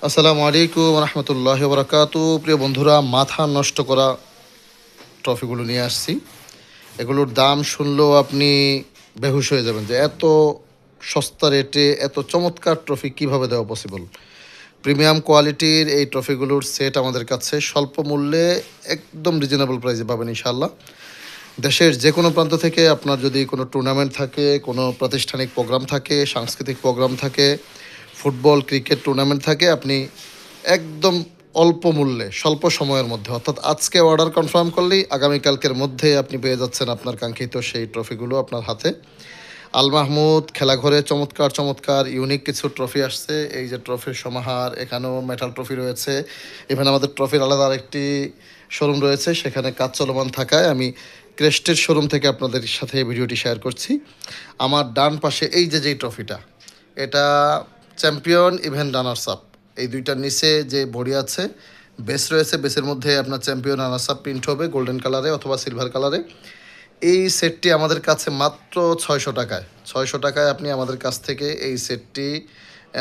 আসসালামু আলাইকুম রহমতুল্লাহ বরকাতু। প্রিয় বন্ধুরা, মাথা নষ্ট করা ট্রফিগুলো নিয়ে আসছি। এগুলোর দাম শুনলেও আপনি বেহুশ হয়ে যাবেন যে এত সস্তা রেটে এত চমৎকার ট্রফি কিভাবে দেওয়া পসিবল। প্রিমিয়াম কোয়ালিটির এই ট্রফিগুলোর সেট আমাদের কাছে স্বল্প মূল্যে একদম রিজনেবল প্রাইসে পাবেন ইনশাআল্লাহ। দেশের যে কোনো প্রান্ত থেকে আপনার যদি কোনো টুর্নামেন্ট থাকে, কোনো প্রাতিষ্ঠানিক প্রোগ্রাম থাকে, সাংস্কৃতিক প্রোগ্রাম থাকে, ফুটবল ক্রিকেট টুর্নামেন্ট থাকে, আপনি একদম অল্প মূল্যে স্বল্প সময়ের মধ্যে, অর্থাৎ আজকে অর্ডার কনফার্ম করলেই আগামীকালকের মধ্যে আপনি পেয়ে যাচ্ছেন আপনার কাঙ্ক্ষিত সেই ট্রফিগুলো আপনার হাতে। আল মাহমুদ খেলাঘরে চমৎকার চমৎকার ইউনিক কিছু ট্রফি আসছে। এই যে ট্রফির সমাহার, এখানেও মেটাল ট্রফি রয়েছে। ইভেন আমাদের ট্রফির আলাদা আরেকটি শোরুম রয়েছে, সেখানে কাজ চলমান থাকায় আমি ক্রেস্টের শোরুম থেকে আপনাদের সাথে ভিডিওটি শেয়ার করছি। আমার ডান পাশে এই যে যেই ট্রফিটা, এটা চ্যাম্পিয়ন ইভেন রানার্স আপ, এই দুইটার নিচে যে বডি আছে, বেস রয়েছে, বেসের মধ্যে আপনার চ্যাম্পিয়ন রানার্স আপ প্রিন্ট হবে গোল্ডেন কালারে অথবা সিলভার কালারে। এই সেটটি আমাদের কাছে মাত্র 600 টাকায়, 600 টাকায় আপনি আমাদের কাছ থেকে এই সেটটি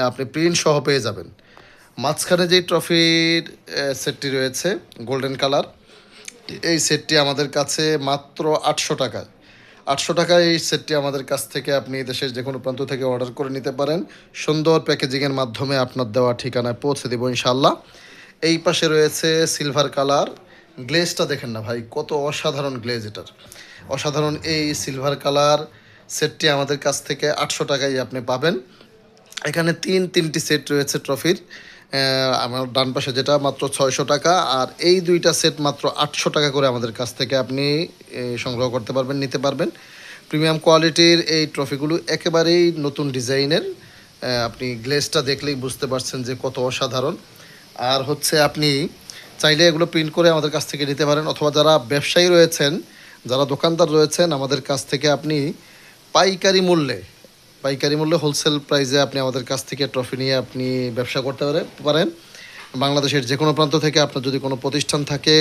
আপনি প্রিন্ট সহ পেয়ে যাবেন। মাঝখানে যেই ট্রফির সেটটি রয়েছে গোল্ডেন কালার, এই সেটটি আমাদের কাছে মাত্র 800 টাকায়। 800 টাকায় এই সেটটি আমাদের কাছ থেকে আপনি দেশের যে কোনো প্রান্ত থেকে অর্ডার করে নিতে পারেন। সুন্দর প্যাকেজিংয়ের মাধ্যমে আপনার দেওয়া ঠিকানায় পৌঁছে দেবো ইনশাল্লাহ। এই পাশে রয়েছে সিলভার কালার। গ্লেজটা দেখেন না ভাই, কত অসাধারণ গ্লেজ এটার, অসাধারণ। এই সিলভার কালার সেটটি আমাদের কাছ থেকে 800 টাকায় আপনি পাবেন। এখানে তিনটি সেট রয়েছে ট্রফির। আমার ডান পাশে যেটা মাত্র 600 টাকা, আর এই দুইটা সেট মাত্র 800 টাকা করে আমাদের কাছ থেকে আপনি সংগ্রহ করতে পারবেন, নিতে পারবেন। প্রিমিয়াম কোয়ালিটির এই ট্রফিগুলো একেবারেই নতুন ডিজাইনের। আপনি গ্লেজটা দেখলেই বুঝতে পারছেন যে কত অসাধারণ। আর হচ্ছে আপনি চাইলে এগুলো প্রিন্ট করে আমাদের কাছ থেকে নিতে পারেন, অথবা যারা ব্যবসায়ী রয়েছেন, যারা দোকানদার রয়েছেন, আমাদের কাছ থেকে আপনি পাইকারি মূল্যে হোলসেল প্রাইসে আপনি আমাদের কাছ থেকে ট্রফি নিয়ে আপনি ব্যবসা করতে পারেন। বাংলাদেশের যে কোনো প্রান্ত থেকে আপনার যদি কোনো প্রতিষ্ঠান থাকে,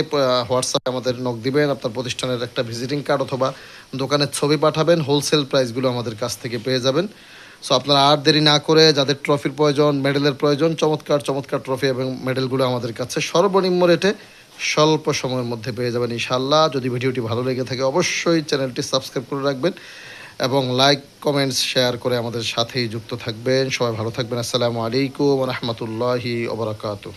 হোয়াটসঅ্যাপে আমাদের নক দিবেন, আপনার প্রতিষ্ঠানের একটা ভিজিটিং কার্ড অথবা দোকানের ছবি পাঠাবেন, হোলসেল প্রাইসগুলো আমাদের কাছ থেকে পেয়ে যাবেন। সো আপনারা আর দেরি না করে, যাদের ট্রফির প্রয়োজন, মেডেলের প্রয়োজন, চমৎকার চমৎকার ট্রফি এবং মেডেলগুলো আমাদের কাছে সর্বনিম্ন রেটে স্বল্প সময়ের মধ্যে পেয়ে যাবেন ইনশাআল্লাহ। যদি ভিডিওটি ভালো লেগে থাকে অবশ্যই চ্যানেলটি সাবস্ক্রাইব করে রাখবেন এবং লাইক কমেন্টস শেয়ার করে আমাদের সাথেই যুক্ত থাকবেন। সবাই ভালো থাকবেন। আসসালামু আলাইকুম রহমতুল্লাহি ওবরাকাতুহ।